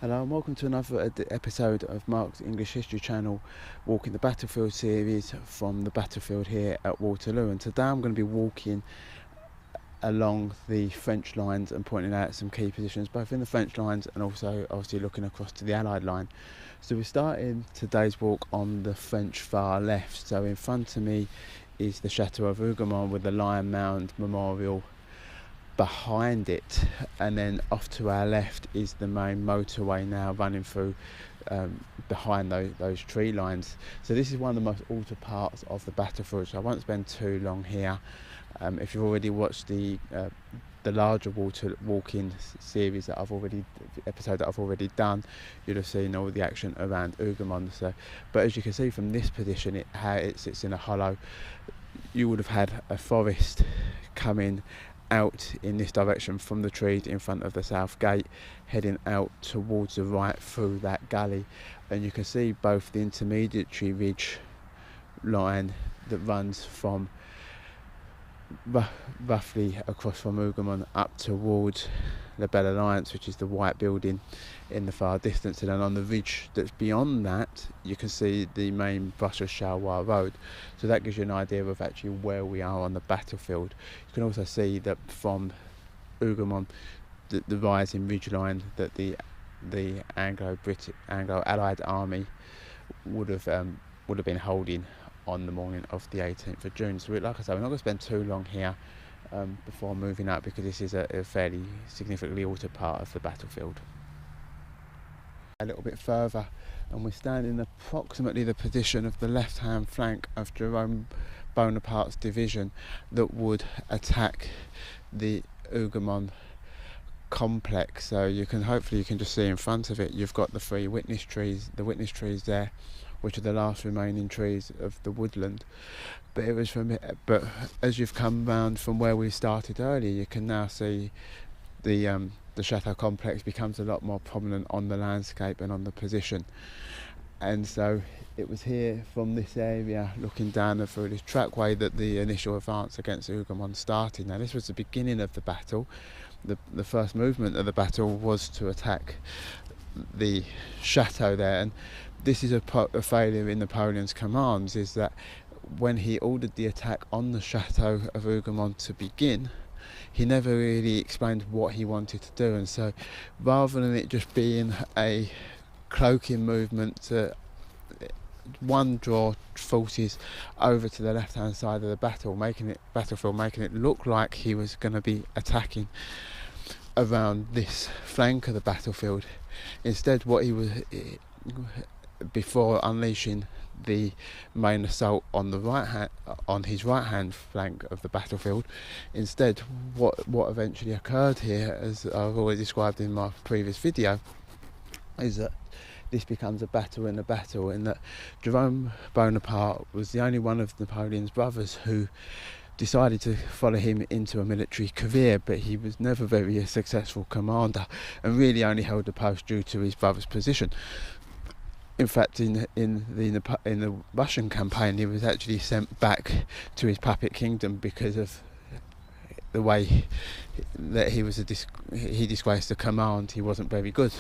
Hello and welcome to another episode of Mark's English History Channel, Walking the Battlefield series from the battlefield here at Waterloo. And today I'm going to be walking along the French lines and pointing out some key positions both in the French lines and also obviously looking across to the Allied line. So we're starting today's walk on the French far left. So in front of me is the Chateau of Hougoumont with the Lion Mound Memorial behind it, and then off to our left is the main motorway now running through behind those tree lines. So this is one of the most altered parts of the battlefield, so I won't spend too long here. If you've already watched the larger walking series that I've already done, you'll have seen all the action around Hougoumont. So, but as you can see from this position, how it sits in a hollow, you would have had a forest coming out in this direction from the trees in front of the south gate, heading out towards the right through that gully, and you can see both the intermediary ridge line that runs from roughly across from Hougoumont up towards the Belle Alliance, which is the white building in the far distance, and then on the ridge that's beyond that you can see the main Brussels-Charleroi road. So that gives you an idea of actually where we are on the battlefield. You can also see that from Hougoumont the rising ridge line that the Anglo-Allied army would have been holding on the morning of the 18th of June. So like I say, we're not going to spend too long here before moving out, because this is a fairly significantly altered part of the battlefield. A little bit further and we're standing approximately the position of the left hand flank of Jerome Bonaparte's division that would attack the Hougoumont complex. So you can just see in front of it, you've got the three witness trees there, which are the last remaining trees of the woodland. But as you've come round from where we started earlier, you can now see the chateau complex becomes a lot more prominent on the landscape and on the position. And so it was here from this area, looking down through this trackway, that the initial advance against Hougoumont started. Now this was the beginning of the battle. The first movement of the battle was to attack the chateau there, and this is a failure in Napoleon's commands, is that when he ordered the attack on the chateau of Hougoumont to begin, he never really explained what he wanted to do. And so rather than it just being a cloaking movement to draw forces over to the left hand side of the battlefield, making it look like he was going to be attacking around this flank of the battlefield, instead what he was, before unleashing the main assault on his right hand flank of the battlefield, instead what eventually occurred here, as I've already described in my previous video, is that this becomes a battle in a battle, in that Jerome Bonaparte was the only one of Napoleon's brothers who decided to follow him into a military career, but he was never very a successful commander and really only held the post due to his brother's position. In fact, in the Russian campaign, he was actually sent back to his puppet kingdom because of the way that he disgraced the command. He wasn't very good,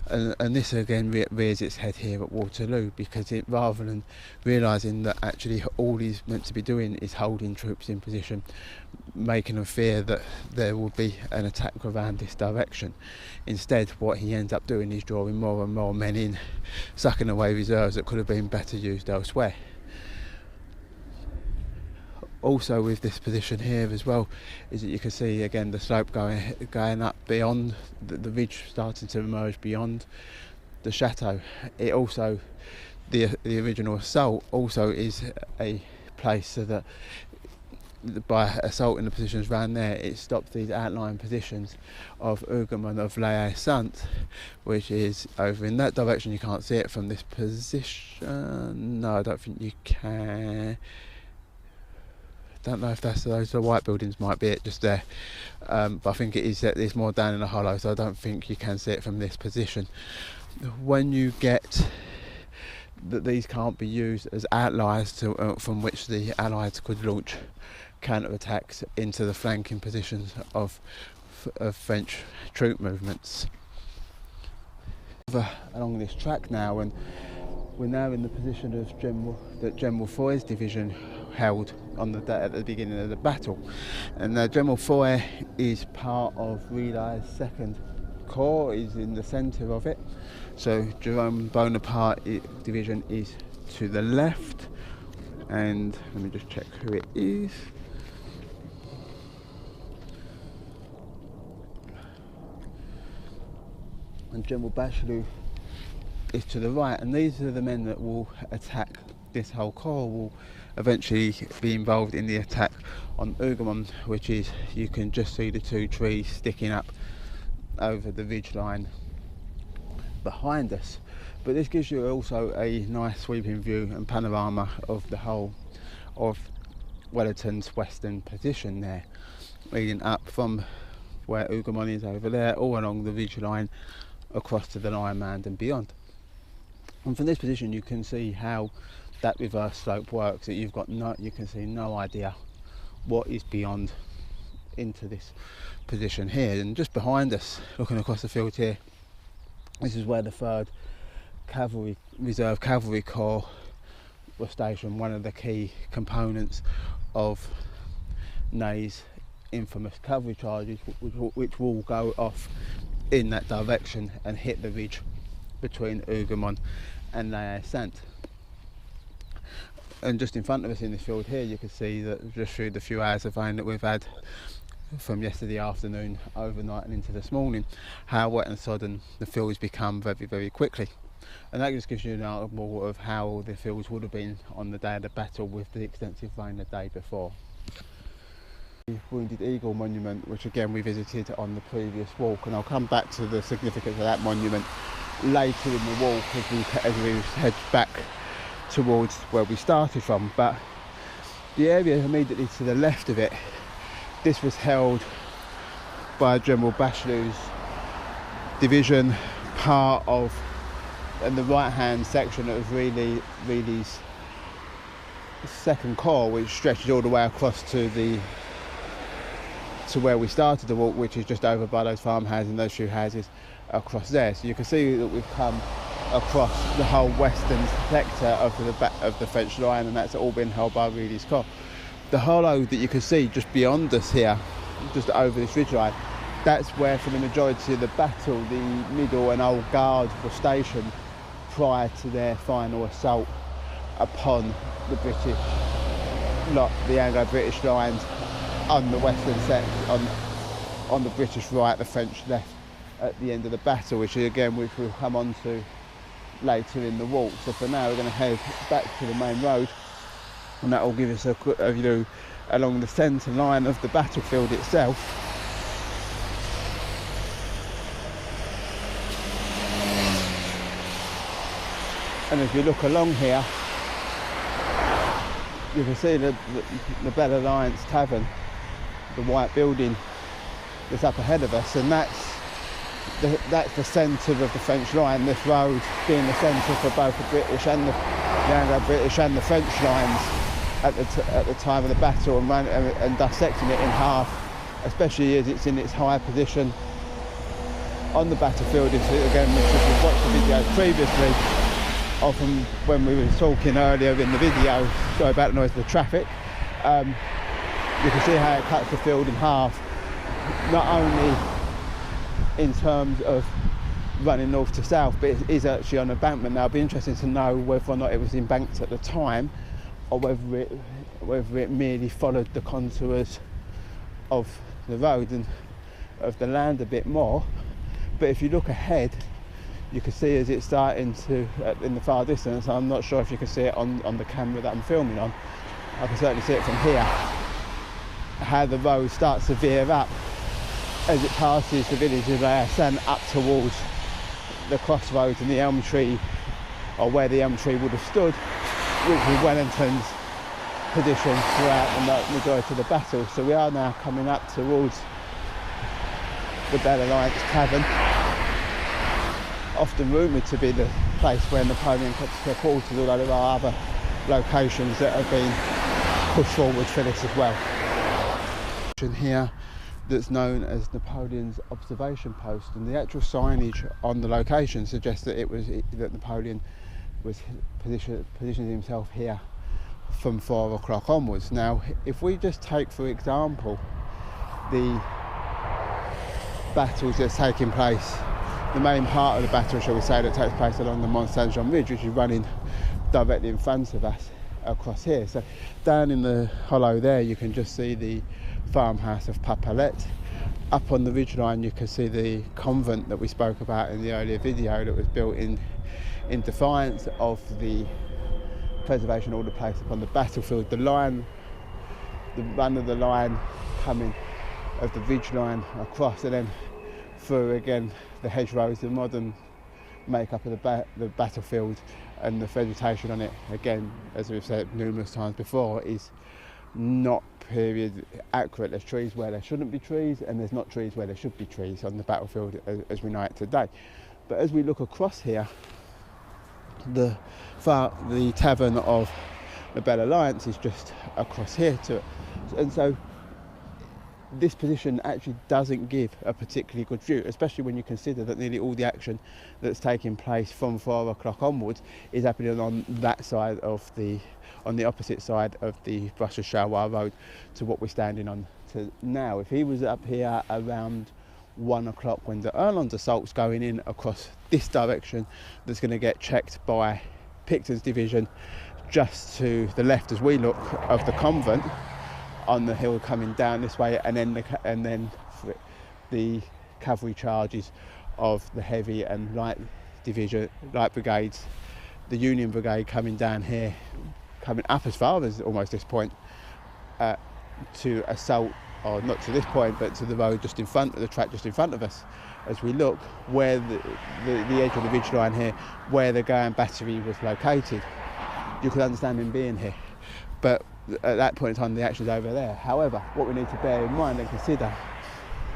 and this again rears its head here at Waterloo, because rather than realising that actually all he's meant to be doing is holding troops in position, making them fear that there will be an attack around this direction, instead what he ends up doing is drawing more and more men in, sucking away reserves that could have been better used elsewhere. Also with this position here as well is that you can see again the slope going up beyond the ridge, starting to emerge beyond the chateau. It also, the original assault also is a place so that by assaulting the positions around there, it stopped these outlying positions of Hougoumont, of La Haye-Sainte, which is over in that direction. You can't see it from this position. No, I don't think you can. Don't know if those the white buildings might be it just there, but I think it is that it's more down in a hollow, so I don't think you can see it from this position. When you get that these can't be used as outliers from which the Allies could launch counter-attacks into the flanking positions of French troop movements. along this track now, and we're now in the position of General Foy's division held on at the beginning of the battle. And General Foy is part of Relay's 2nd Corps, is in the centre of it. So Jerome Bonaparte division is to the left, and let me just check who it is. And General Bachelot is to the right, and these are the men that will attack. This whole corps will eventually be involved in the attack on Hougoumont, which is, you can just see the 2 trees sticking up over the ridge line behind us. But this gives you also a nice sweeping view and panorama of the whole of Wellington's western position there, leading up from where Hougoumont is over there, all along the ridge line across to the Lion-Mand and beyond. And from this position you can see how that reverse slope works, that you can see no idea what is beyond into this position here. And just behind us, looking across the field here, this is where the 3rd Reserve Cavalry Corps was stationed, one of the key components of Ney's infamous cavalry charges, which will go off in that direction and hit the ridge between Hougoumont and La Sainte. And just in front of us in this field here, you can see that just through the few hours of rain that we've had from yesterday afternoon, overnight and into this morning, how wet and sodden the fields become very, very quickly. And that just gives you an example of how the fields would have been on the day of the battle with the extensive rain the day before. The Wounded Eagle monument, which again we visited on the previous walk, and I'll come back to the significance of that monument later in the walk as we head back towards where we started from. But the area immediately to the left of it, this was held by General Bachelot's division, part of, and the right hand section of Reilly's 2nd Corps, which stretches all the way across to where we started the walk, which is just over by those farmhouses and those few houses across there. So you can see that we've come across the whole western sector of the French line, and that's all been held by Reilly's Corps. The hollow that you can see just beyond us here, just over this ridge line, that's where for the majority of the battle the Middle and Old Guard were stationed prior to their final assault upon the British, not the Anglo-British lines on the western sector, on the British right, the French left at the end of the battle, which we'll come on to later in the walk. So for now we're going to head back to the main road, and that will give us a view along the centre line of the battlefield itself. And as we look along here, you can see the Belle Alliance Tavern, the white building that's up ahead of us, and that's the centre of the French line, this road being the centre for both the British and the Anglo-British and the French lines at the time of the battle, and dissecting it in half, especially as it's in its high position on the battlefield. Again, if you've watched the videos previously, often when we were talking earlier in the video, sorry about the noise of the traffic, you can see how it cuts the field in half, not only in terms of running north to south, but it is actually on embankment. Now it'll be interesting to know whether or not it was embanked at the time, or whether it merely followed the contours of the road and of the land a bit more. But if you look ahead, you can see as it's starting to, in the far distance, I'm not sure if you can see it on the camera that I'm filming on, I can certainly see it from here, how the road starts to veer up as it passes the village of La Sainte up towards the crossroads and the elm tree, or where the elm tree would have stood, which was Wellington's position throughout the majority of the battle. So we are now coming up towards the Belle Alliance Tavern, often rumoured to be the place where Napoleon kept their quarters, although there are other locations that have been pushed forward for this as well. Here that's known as Napoleon's observation post, and the actual signage on the location suggests that that Napoleon was positioning himself here from 4 o'clock onwards. Now, if we just take, for example, the battles that's taking place, the main part of the battle, shall we say, that takes place along the Mont Saint-Jean Ridge, which is running directly in front of us across here. So down in the hollow there, you can just see the farmhouse of Papalette. Up on the ridgeline, you can see the convent that we spoke about in the earlier video, that was built in defiance of the preservation order placed upon the battlefield. The run of the line coming of the ridgeline across, and then through again the hedgerows, the modern makeup of the battlefield, and the vegetation on it, again, as we've said numerous times before, is not period accurate. There's trees where there shouldn't be trees, and there's not trees where there should be trees on the battlefield as we know it today. But as we look across here, the tavern of the Belle Alliance is just across here to it, and so this position actually doesn't give a particularly good view, especially when you consider that nearly all the action that's taking place from 4 o'clock onwards is happening on that side of on the opposite side of the Brussels-Charleroi road to what we're standing on to now. If he was up here around 1 o'clock when the Erlon's assault's going in across this direction, that's going to get checked by Picton's division just to the left as we look of the convent on the hill coming down this way, and then the cavalry charges of the heavy and light brigades, the Union Brigade coming down here, coming up as far as almost this point to assault, or not to this point, but to the road just in front of the track, just in front of us. As we look where the edge of the ridgeline here, where the Guard battery was located, you could understand him being here. But at that point in time, the action's over there. However, what we need to bear in mind and consider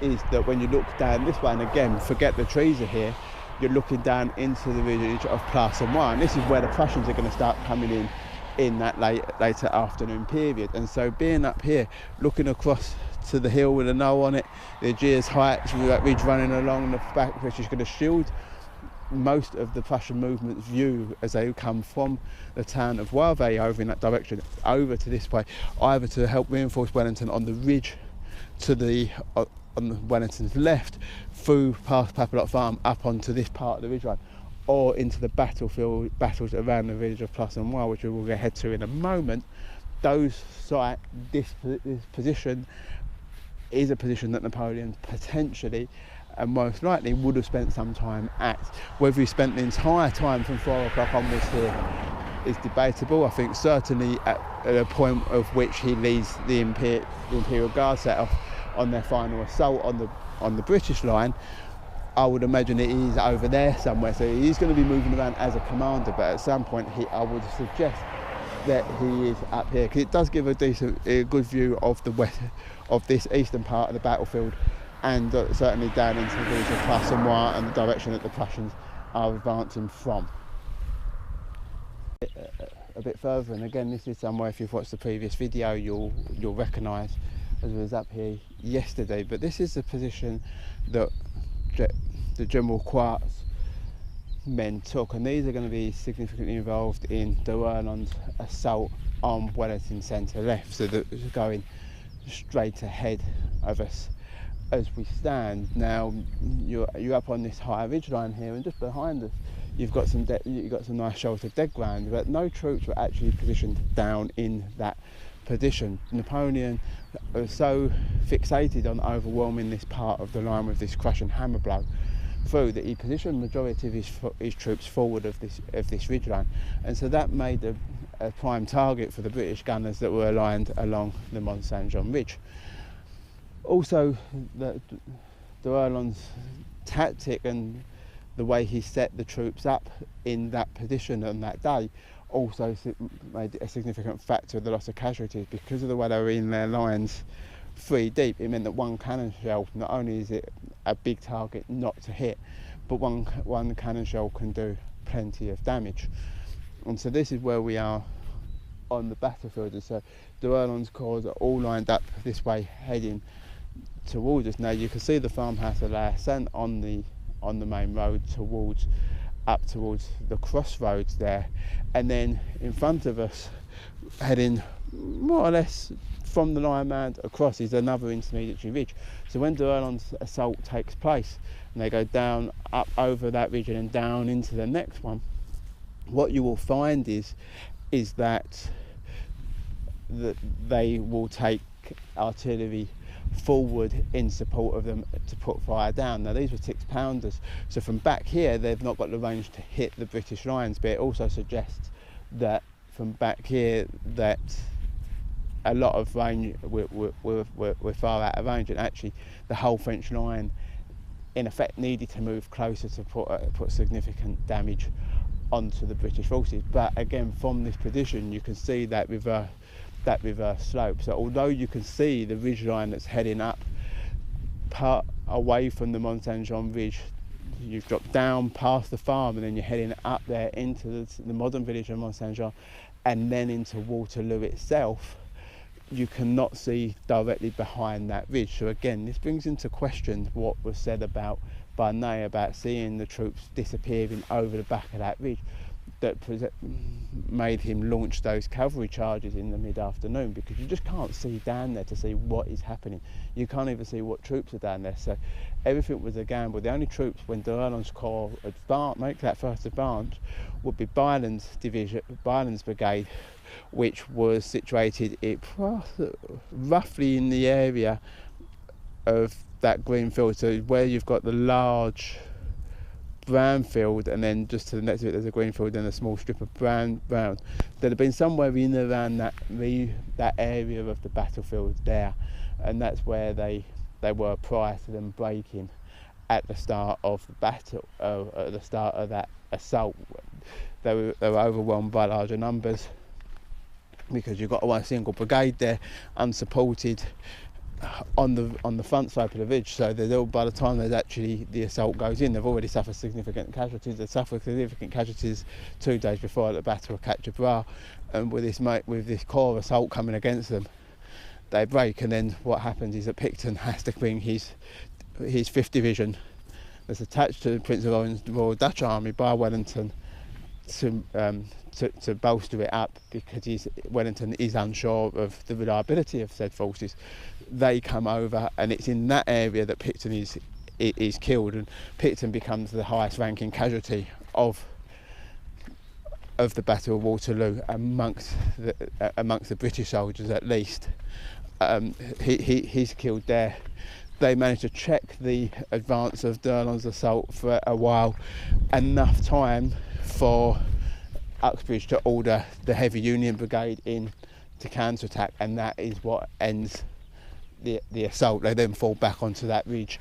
is that when you look down this way, and again, forget the trees are here, you're looking down into the village of Place and One. This is where the Prussians are going to start coming in that later afternoon period. And so being up here, looking across to the hill with a no on it, the Aegis Heights, with that ridge running along the back, which is going to shield most of the Prussian movement's view as they come from the town of Wavre over in that direction over to this way, either to help reinforce Wellington on the ridge to on Wellington's left, through past Papalot Farm up onto this part of the ridgeline, or into the battles around the village of Place and Mois, which we will head to in a moment. This position is a position that Napoleon potentially and most likely would have spent some time at. Whether he spent the entire time from 4 o'clock onwards here is debatable. I think certainly at a point of which he leads the Imperial Guard set off on their final assault on the British line, I would imagine it is over there somewhere. So he's going to be moving around as a commander, but at some point I would suggest that he is up here, because it does give a good view of this eastern part of the battlefield, and certainly down into the village of Place and Mois and the direction that the Prussians are advancing from. A bit further, and again, this is somewhere, if you've watched the previous video, you'll recognise, as I was up here yesterday. But this is the position that the General Quart's men took, and these are going to be significantly involved in de Erlon's assault on Wellington centre left, so that it's going straight ahead of us as we stand. Now you're up on this higher ridge line here, and just behind us you've got some nice sheltered dead ground, but no troops were actually positioned down in that position. Napoleon was so fixated on overwhelming this part of the line with this crushing hammer blow through that he positioned the majority of his troops forward of this ridge line, and so that made a prime target for the British gunners that were aligned along the Mont Saint-Jean ridge. Also, de Erlon's tactic and the way he set the troops up in that position on that day also made it a significant factor of the loss of casualties. Because of the way they were in their lines 3 deep, it meant that one cannon shell, not only is it a big target not to hit, but one cannon shell can do plenty of damage. And so this is where we are on the battlefield, and so de Erlon's corps are all lined up this way, heading towards us. Now you can see the farmhouse of La Hassane on the main road up towards the crossroads there, and then in front of us, heading more or less from the Lion Mound across, is another intermediary ridge. So when D'Erlon's assault takes place and they go down up over that ridge and then down into the next one, what you will find is that they will take artillery forward in support of them to put fire down. Now these were 6-pounders, so from back here they've not got the range to hit the British lines, but it also suggests that from back here that a lot of range we're far out of range, and actually the whole French line in effect needed to move closer to put significant damage onto the British forces. But again, from this position you can see that reverse slope. So although you can see the ridge line that's heading up part away from the Mont Saint-Jean ridge, you've dropped down past the farm and then you're heading up there into the modern village of Mont Saint-Jean and then into Waterloo itself, you cannot see directly behind that ridge. So again, this brings into question what was said about Barnay about seeing the troops disappearing over the back of that ridge, that made him launch those cavalry charges in the mid-afternoon, because you just can't see down there to see what is happening. You can't even see what troops are down there, so everything was a gamble. The only troops when D'Erlon's corps make that first advance would be Byron's brigade, which was situated roughly in the area of that green field, so where you've got the large brown field and then just to the next to it there's a green field and a small strip of brown. There'd have been somewhere in around that area of the battlefield there, and that's where they were prior to them breaking at the start of the battle, at the start of that assault. They were overwhelmed by larger numbers because you've got one single brigade there unsupported on the front slope of the ridge, so by the time there's actually the assault goes in, they've already suffered significant casualties. They suffered significant casualties 2 days before at the Battle of Quatre-Bras, and with this corps assault coming against them, they break. And then what happens is that Picton has to bring his 5th Division that's attached to the Prince of Orange's Royal Dutch Army by Wellington to bolster it up, because Wellington is unsure of the reliability of said forces. They come over, and it's in that area that Picton is killed, and Picton becomes the highest ranking casualty of the Battle of Waterloo amongst the British soldiers, at least. He's killed there. They managed to check the advance of D'Erlon's assault for a while, enough time for Uxbridge to order the heavy Union brigade in to counter-attack, and that is what ends the assault. They then fall back onto that ridge,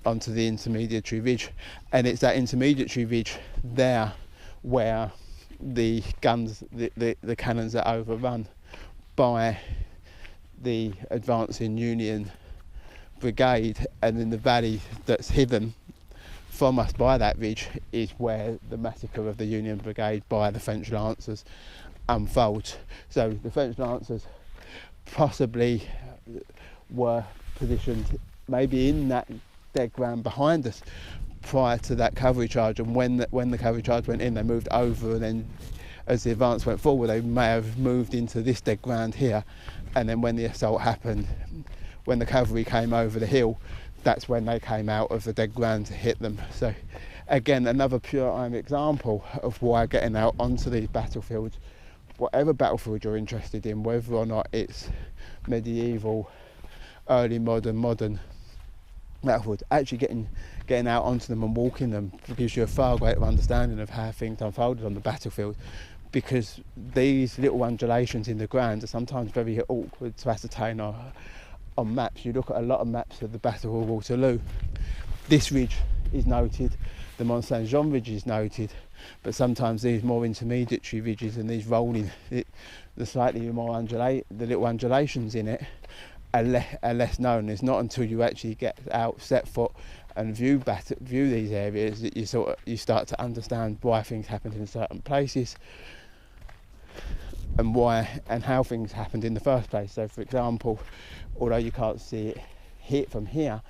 onto the intermediary ridge, and it's that intermediary ridge there where the guns, the cannons are overrun by the advancing Union brigade, and in the valley that's hidden from us by that ridge is where the massacre of the Union brigade by the French Lancers unfolds. So the French Lancers possibly were positioned maybe in that dead ground behind us prior to that cavalry charge, and when the cavalry charge went in, they moved over, and then as the advance went forward they may have moved into this dead ground here, and then when the assault happened, when the cavalry came over the hill, that's when they came out of the dead ground to hit them. So again, another pure example of why getting out onto these battlefields, whatever battlefield you're interested in, whether or not it's medieval, early modern battlefields, actually getting out onto them and walking them gives you a far greater understanding of how things unfolded on the battlefield, because these little undulations in the ground are sometimes very awkward to ascertain on maps. You look at a lot of maps of the Battle of Waterloo, this ridge is noted, the Mont Saint-Jean ridge is noted, but sometimes these more intermediary ridges and these rolling, the slightly more the little undulations in it are less known. It's not until you actually get out, set foot and view these areas that you start to understand why things happened in certain places and how things happened in the first place. So for example, although you can't see it from here,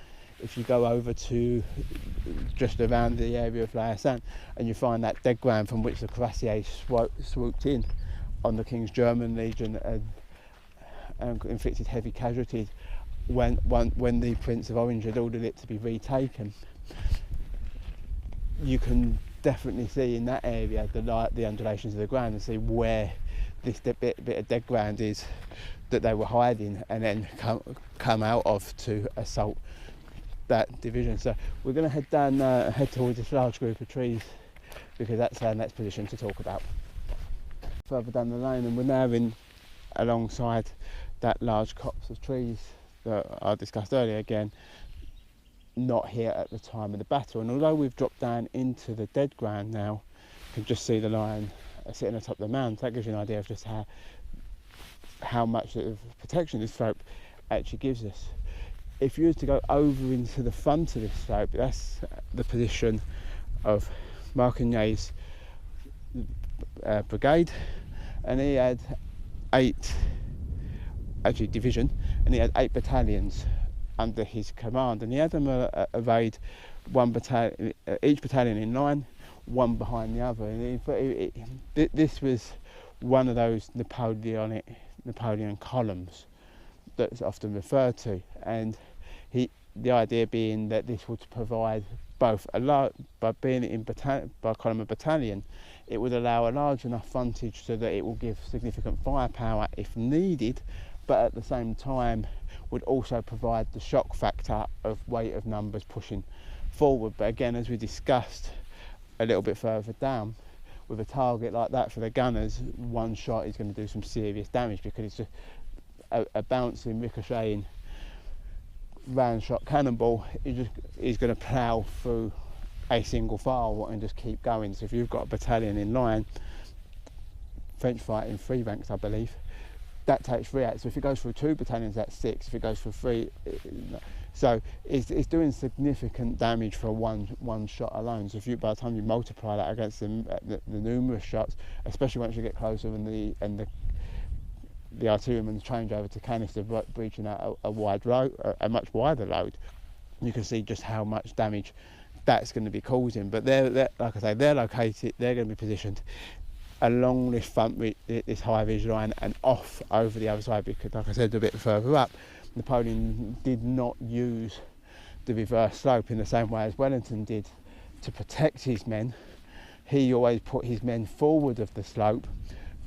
if you go over to just around the area of La Haye and you find that dead ground from which the cuirassiers swooped in on the King's German Legion and inflicted heavy casualties when the Prince of Orange had ordered it to be retaken, you can definitely see in that area the undulations of the ground and see where this bit of dead ground is that they were hiding and then come out of to assault that division. So we're going to head towards this large group of trees because that's our next position to talk about. Further down the lane, and we're now alongside that large copse of trees that I discussed earlier, again not here at the time of the battle, and although we've dropped down into the dead ground now, you can just see the lion sitting atop the mound. That gives you an idea of just how much of protection this slope actually gives us. If you were to go over into the front of this slope, that's the position of Marconnet's brigade, and he had division, and he had 8 battalions under his command, and he had them arrayed one battalion, each battalion in line, one behind the other. And this was one of those Napoleon columns that's often referred to, and the idea being that this would provide both by being by column of battalion, it would allow a large enough frontage so that it will give significant firepower if needed, but at the same time would also provide the shock factor of weight of numbers pushing forward. But again, as we discussed a little bit further down, with a target like that for the gunners, one shot is going to do some serious damage because it's just a bouncing, ricocheting round shot cannonball is going to plough through a single file and just keep going. So if you've got a battalion in line, French fight in 3 ranks I believe, that takes 3 out. So if it goes through 2 battalions, that's 6. If it goes through 3, so it's doing significant damage for one shot alone. So by the time you multiply that against the numerous shots, especially once you get closer and the artillerymen change over to canister, breaching out a wide load, a much wider load, you can see just how much damage that's going to be causing. But they're like I say, they're located, they're going to be positioned along this this high ridge line and off over the other side, because like I said, a bit further up, Napoleon did not use the reverse slope in the same way as Wellington did to protect his men. He always put his men forward of the slope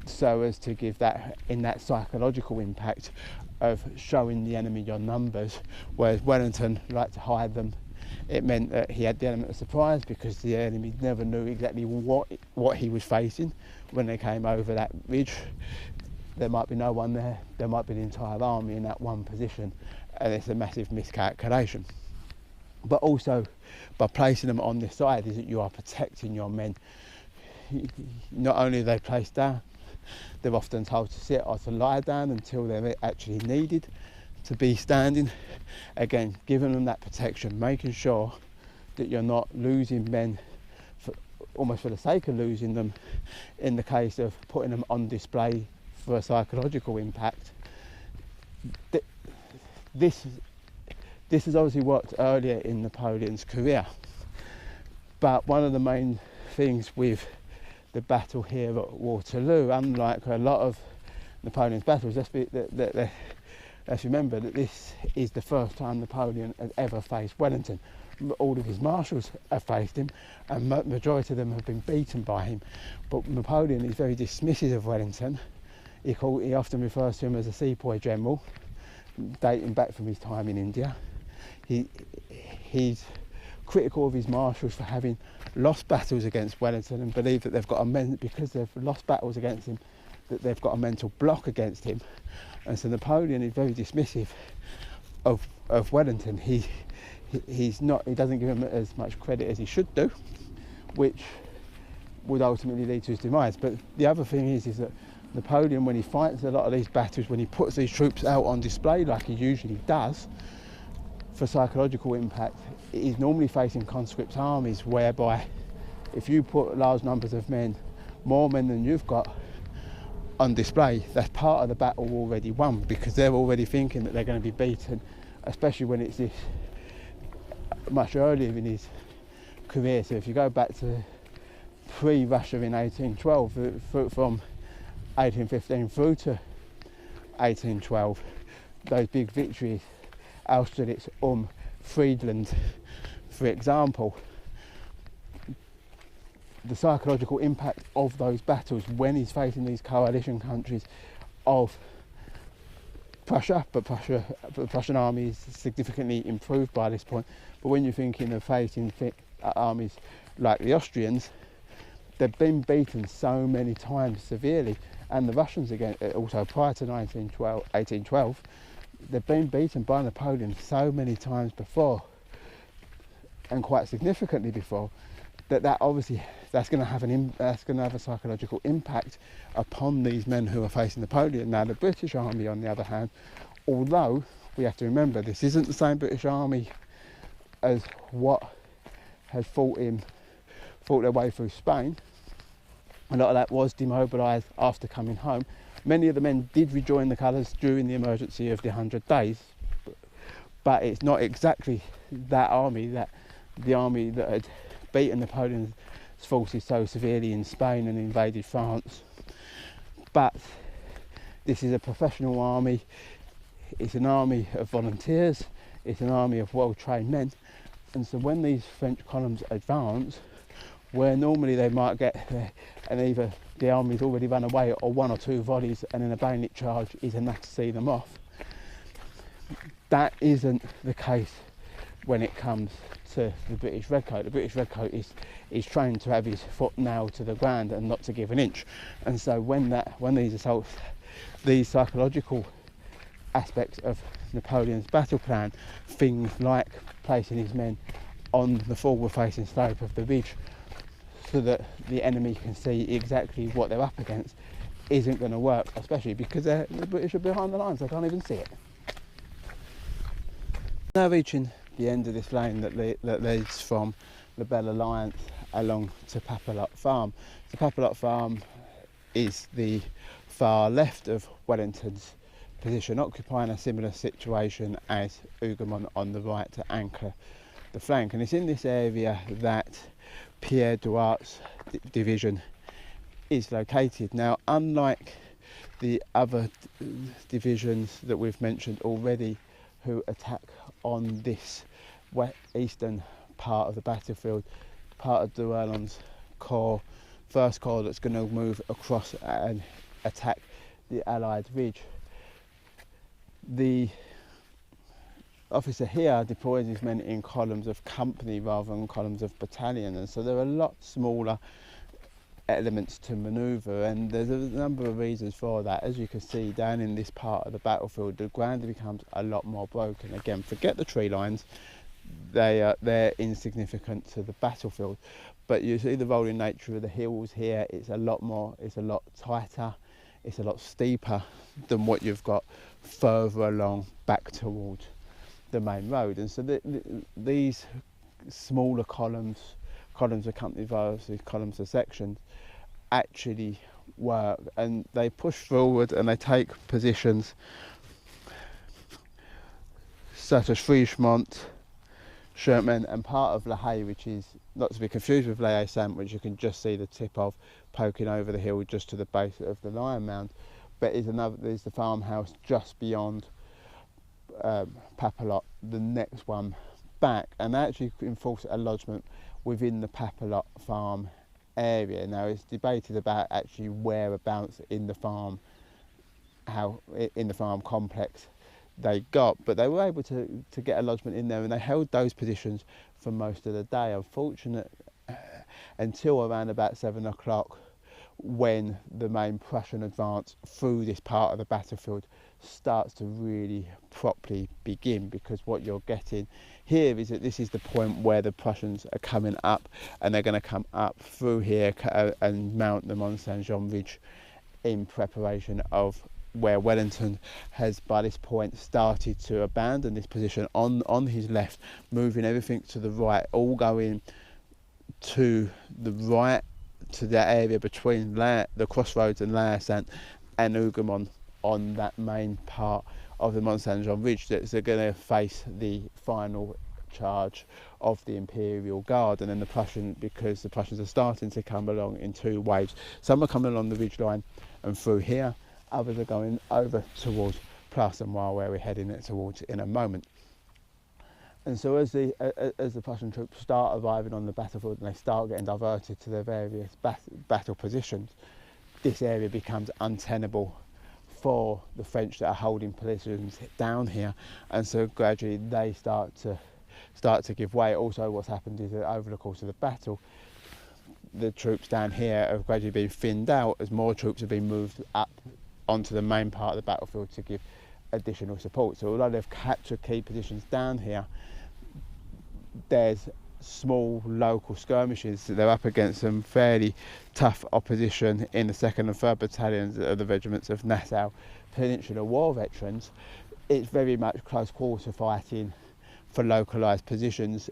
so as to give that psychological impact of showing the enemy your numbers, whereas Wellington liked to hide them. It meant that he had the element of surprise because the enemy never knew exactly what he was facing when they came over that ridge. There might be no one there might be the entire army in that one position, and it's a massive miscalculation. But also, by placing them on this side, is that you are protecting your men. Not only are they placed down, they're often told to sit or to lie down until they're actually needed to be standing. Again, giving them that protection, making sure that you're not losing men almost for the sake of losing them, in the case of putting them on display for a psychological impact. This has obviously worked earlier in Napoleon's career, but one of the main things with the battle here at Waterloo, unlike a lot of Napoleon's battles, let's remember that this is the first time Napoleon has ever faced Wellington. All of his marshals have faced him, and majority of them have been beaten by him. But Napoleon is very dismissive of Wellington. He often refers to him as a sepoy general, dating back from his time in India. He's critical of his marshals for having lost battles against Wellington, and believe that they've got because they've lost battles against him, that they've got a mental block against him. And so Napoleon is very dismissive of Wellington. He doesn't give him as much credit as he should do, which would ultimately lead to his demise. But the other thing is that Napoleon, when he fights a lot of these battles, when he puts these troops out on display like he usually does for psychological impact, he's normally facing conscript armies, whereby if you put large numbers of men, more men than you've got, on display, that's part of the battle already won, because they're already thinking that they're going to be beaten especially when it's this much earlier in his career. So if you go back to pre-Russia in 1812, from 1815 through to 1812, those big victories, Austerlitz, Friedland, for example, the psychological impact of those battles when he's facing these coalition countries of Prussia, but the Prussian army is significantly improved by this point. But when you're thinking of facing armies like the Austrians, they've been beaten so many times severely, and the Russians again, also prior to 1812, they've been beaten by Napoleon so many times before, and quite significantly before, that obviously that's going to have a psychological impact upon these men who are facing Napoleon. Now the British army, on the other hand, although we have to remember this isn't the same British army as what has fought their way through Spain. A lot of that was demobilised after coming home. Many of the men did rejoin the colours during the emergency of the 100 Days, but it's not exactly that army, the army that had beaten Napoleon's forces so severely in Spain and invaded France. But this is a professional army. It's an army of volunteers. It's an army of well-trained men. And so when these French columns advance, where normally they might get there and either the army's already run away or one or two volleys and then a bayonet charge is enough to see them off, that isn't the case when it comes to the British Redcoat. The British Redcoat is trained to have his foot nailed to the ground and not to give an inch. And so when these assaults, these psychological aspects of Napoleon's battle plan, things like placing his men on the forward-facing slope of the ridge so that the enemy can see exactly what they're up against, isn't going to work, especially because the British are behind the lines, they can't even see it. Now reaching the end of this lane that leads from the Belle Alliance along to Papelotte Farm. So Papelotte Farm is the far left of Wellington's position, occupying a similar situation as Hougoumont on the right to anchor the flank. And it's in this area that Pierre Duart's division is located. Now, unlike the other divisions that we've mentioned already who attack on this eastern part of the battlefield, part of Duerlon's corps, first corps that's going to move across and attack the Allied ridge, the officer here deploys his men in columns of company rather than columns of battalion, and so there are a lot smaller elements to manoeuvre, and there's a number of reasons for that. As you can see down in this part of the battlefield, the ground becomes a lot more broken. Again, forget the tree lines, they're insignificant to the battlefield, but you see the rolling nature of the hills here. It's a lot tighter, it's a lot steeper than what you've got further along back towards the main road. And so these smaller columns accompanied by columns of sections, actually work, and they push forward and they take positions such as Frischmont, Sherman and part of La Haye, which is not to be confused with La Haye Sainte, which you can just see the tip of poking over the hill just to the base of the Lion Mound. But there's the farmhouse just beyond Papelotte, the next one back, and they actually enforce a lodgement within the Papelotte farm area. Now it's debated about actually whereabouts in the farm complex they got, but they were able to get a lodgement in there, and they held those positions for most of the day. Unfortunate until around about 7 o'clock, when the main Prussian advance through this part of the battlefield starts to really properly begin, because what you're getting here is that this is the point where the Prussians are coming up, and they're going to come up through here and mount the Mont Saint-Jean ridge in preparation of where Wellington has by this point started to abandon this position on his left, moving everything to the right, all going to the right to that area between the crossroads and La Haye Sainte and Hougoumont on that main part of the Mont Saint-Jean Ridge that are going to face the final charge of the Imperial Guard. And then the Prussians, because the Prussians are starting to come along in two waves. Some are coming along the ridge line and through here, others are going over towards Place and Mile, where we're heading it towards in a moment. And so as the Prussian troops start arriving on the battlefield and they start getting diverted to their various battle positions, this area becomes untenable for the French that are holding positions down here, and so gradually they start to give way. Also, what's happened is that over the course of the battle, the troops down here have gradually been thinned out as more troops have been moved up onto the main part of the battlefield to give additional support. So although they've captured key positions down here, there's small local skirmishes. They're up against some fairly tough opposition in the 2nd and 3rd battalions of the regiments of Nassau Peninsula War veterans. It's very much close quarter fighting for localised positions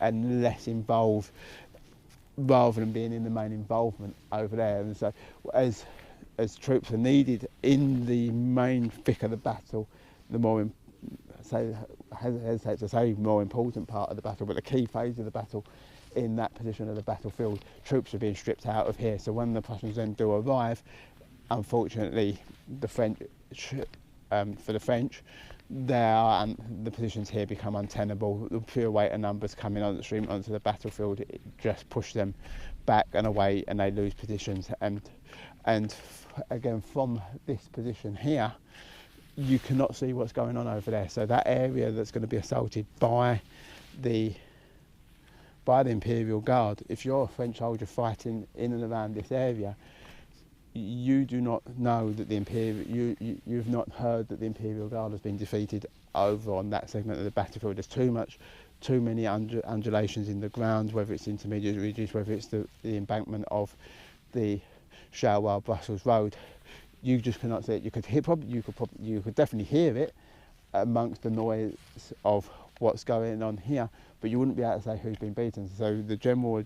and less involved, rather than being in the main involvement over there. And so as troops are needed in the main thick of the battle, the more hesitate to say more important part of the battle, but the key phase of the battle, in that position of the battlefield, troops are being stripped out of here. So when the Prussians then do arrive, unfortunately, the French, for the French, the positions here become untenable. The pure weight of numbers coming on the stream onto the battlefield, it just push them back and away, and they lose positions. And again, from this position here, you cannot see what's going on over there. So that area that's going to be assaulted by the Imperial Guard, if you're a French soldier fighting in and around this area, you do not know that you've not heard that the Imperial Guard has been defeated over on that segment of the battlefield. There's too many undulations in the ground, whether it's intermediate ridges, whether it's the embankment of the Charleroi-Brussels road. You just cannot see it. You could definitely hear it amongst the noise of what's going on here, but you wouldn't be able to say who's been beaten. So the general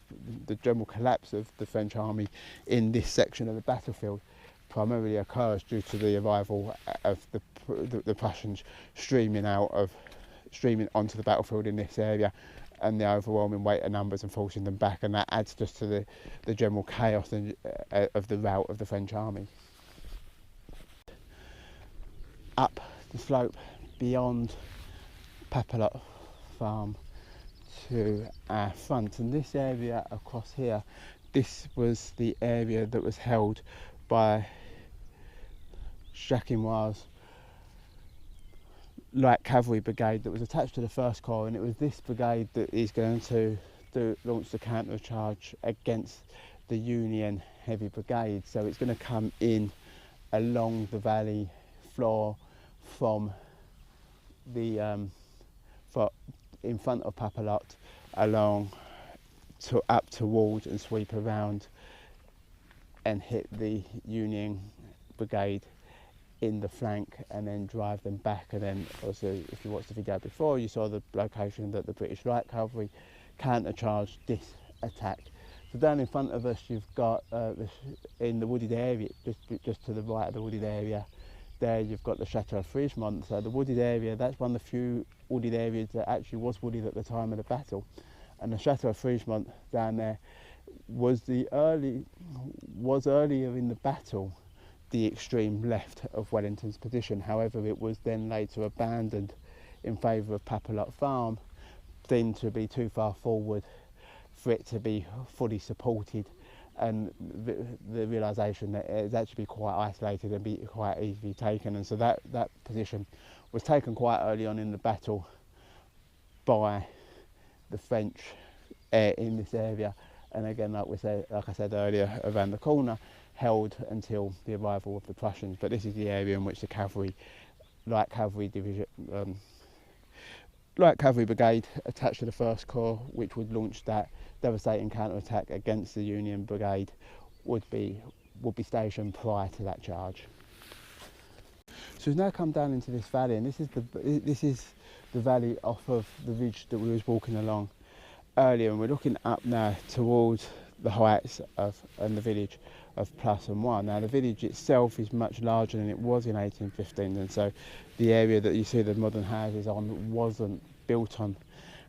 collapse of the French army in this section of the battlefield primarily occurs due to the arrival of the Prussians streaming onto the battlefield in this area, and the overwhelming weight of numbers and forcing them back, and that adds just to the general chaos of the rout of the French army. Up the slope beyond Papelotte Farm to our front, and this area across here, this was the area that was held by Jacquinois light cavalry brigade that was attached to the 1st Corps, and it was this brigade that is going to launch the counter-charge against the Union heavy brigade. So it's going to come in along the valley floor from the in front of Papelotte, along up towards and sweep around and hit the Union brigade in the flank, and then drive them back. And then also, if you watched the video before, you saw the location that the British light cavalry counter-charged this attack. So down in front of us, you've got in the wooded area, just to the right of the wooded area there, you've got the Chateau Frigemont. So the wooded area, that's one of the few wooded areas that actually was wooded at the time of the battle. And the Chateau Frigemont down there was earlier in the battle the extreme left of Wellington's position. However, it was then later abandoned in favour of Papelotte Farm, deemed to be too far forward for it to be fully supported, and the realisation that it's actually quite isolated and be quite easily taken. And so that position was taken quite early on in the battle by the French in this area, and again, like I said earlier, around the corner, held until the arrival of the Prussians. But this is the area in which the light cavalry brigade attached to the 1st Corps, which would launch that devastating counter-attack against the Union brigade, would be stationed prior to that charge. So we've now come down into this valley, and this is the valley off of the ridge that we was walking along earlier, and we're looking up now towards the heights of and the village of Prussian. Now the village itself is much larger than it was in 1815, and so the area that you see the modern houses on wasn't built on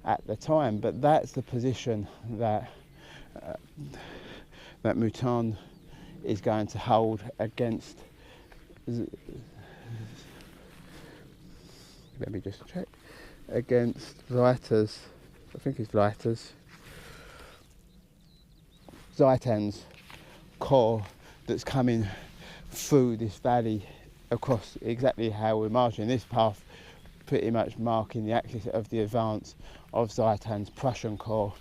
at the time. But that's the position that that Mouton is going to hold against. Let me just check. Against Reiter's, I think it's Reiter's, Zuyten's corps that's coming through this valley across exactly how we're marching. This path pretty much marking the axis of the advance of Zuyten's Prussian corps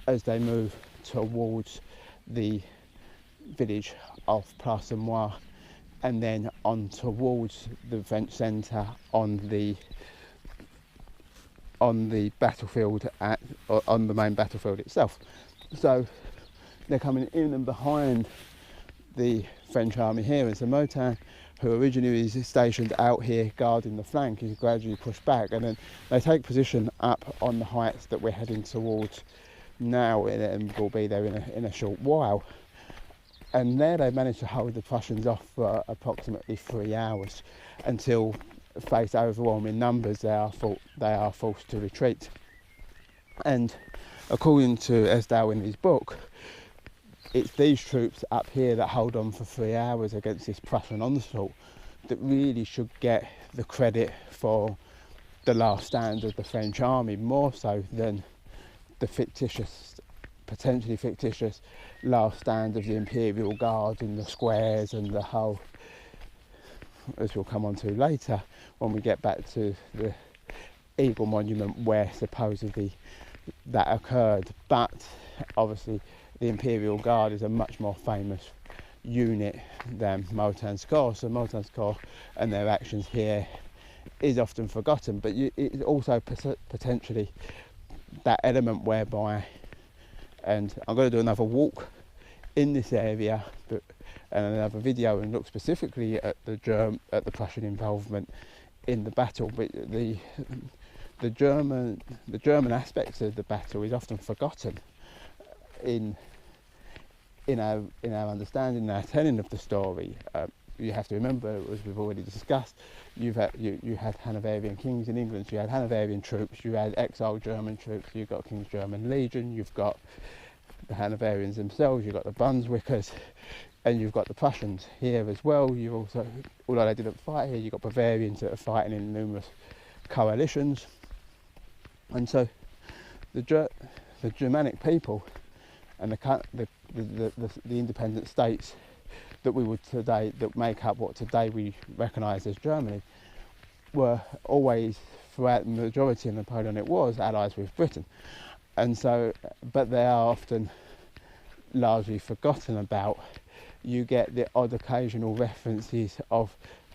as they move towards the village of Prussian and then on towards the French centre on the battlefield on the main battlefield itself. So they're coming in and behind the French army here, and so Mouton, who originally is stationed out here guarding the flank, is gradually pushed back, and then they take position up on the heights that we're heading towards now, and will be there in a short while. And there they managed to hold the Prussians off for approximately 3 hours until, faced overwhelming numbers, they are forced to retreat. And according to Esdale in his book, it's these troops up here that hold on for 3 hours against this Prussian onslaught that really should get the credit for the last stand of the French army, more so than the potentially fictitious last stand of the Imperial Guard in the squares and the whole, as we'll come on to later when we get back to the Eagle Monument where supposedly that occurred. But obviously the Imperial Guard is a much more famous unit than Mouton's corps, so Mouton's corps and their actions here is often forgotten. But it's also potentially that element whereby, and I'm going to do another walk in this area and another video and look specifically at the Prussian involvement in the battle. But the German aspects of the battle is often forgotten in our understanding, in our telling of the story. You have to remember, as we've already discussed, you had Hanoverian kings in England, so you had Hanoverian troops, you had exiled German troops, you've got King's German Legion, you've got the Hanoverians themselves, you've got the Brunswickers, and you've got the Prussians here as well. You've also, although they didn't fight here, you've got Bavarians that are fighting in numerous coalitions. And so the Germanic people and the independent states that that make up what today we recognise as Germany were always, throughout the majority of Napoleonic wars, allies with Britain. And so, but they are often largely forgotten about. You get the odd occasional references of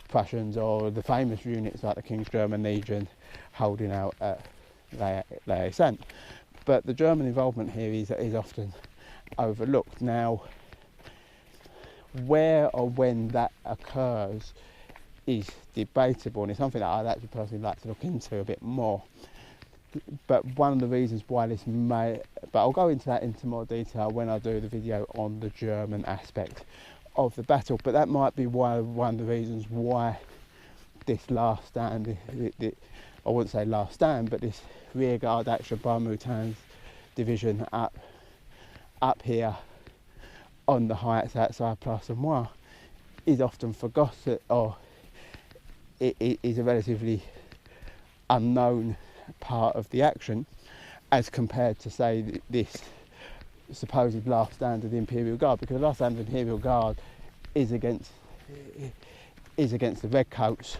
Prussians or the famous units like the King's German Legion holding out at La Sainte. But the German involvement here is often overlooked. Now, where or when that occurs is debatable, and it's something that I'd actually personally like to look into a bit more. But one of the reasons why this may, but I'll go into that into more detail when I do the video on the German aspect of the battle. But that might be one of the reasons why this last stand, I wouldn't say last stand, but this rearguard action by Mouton's division up here on the heights outside Prussian is often forgotten, or it is a relatively unknown part of the action as compared to, say, this supposed last stand of the Imperial Guard, because the last stand of the Imperial Guard is against the Redcoats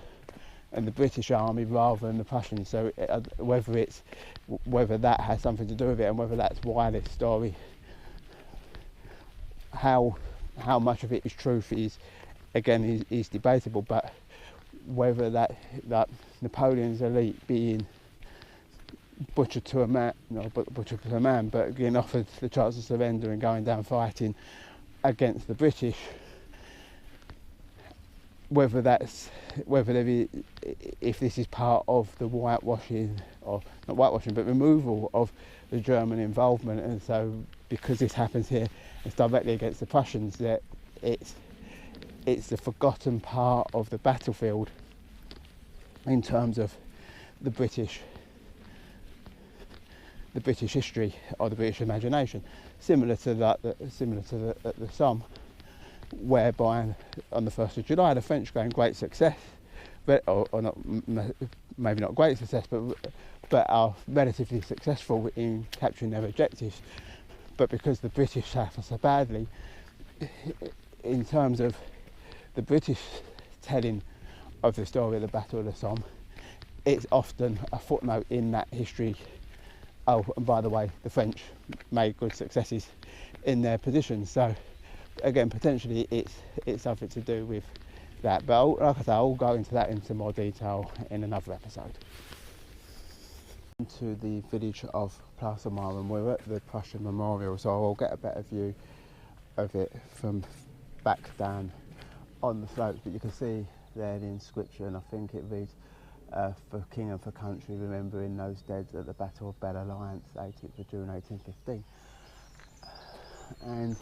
and the British Army rather than the Prussians. So whether that has something to do with it, and whether that's why this story, how much of it is truth is debatable. But whether that Napoleon's elite being butchered to a man, but getting offered the chance to surrender and going down fighting against the British, whether if this is part of the whitewashing, or not whitewashing, but removal of the German involvement. And so because this happens here, it's directly against the Prussians, that it's the forgotten part of the battlefield in terms of the British history or the British imagination, similar to the Somme, whereby on the 1st of July the French gained great success, or not, maybe not great success, but are relatively successful in capturing their objectives. But because the British suffer so badly, in terms of the British telling of the story of the Battle of the Somme, it's often a footnote in that history. Oh, and by the way, the French made good successes in their positions. So again, potentially it's something to do with that. But like I say, I'll go into that into more detail in another episode. To the village of Plassemaire, and we're at the Prussian Memorial, so I'll get a better view of it from back down on the slopes. But you can see there the inscription. I think it reads, "For King and for country, remembering those dead at the Battle of Belle Alliance, 18th of June 1815. And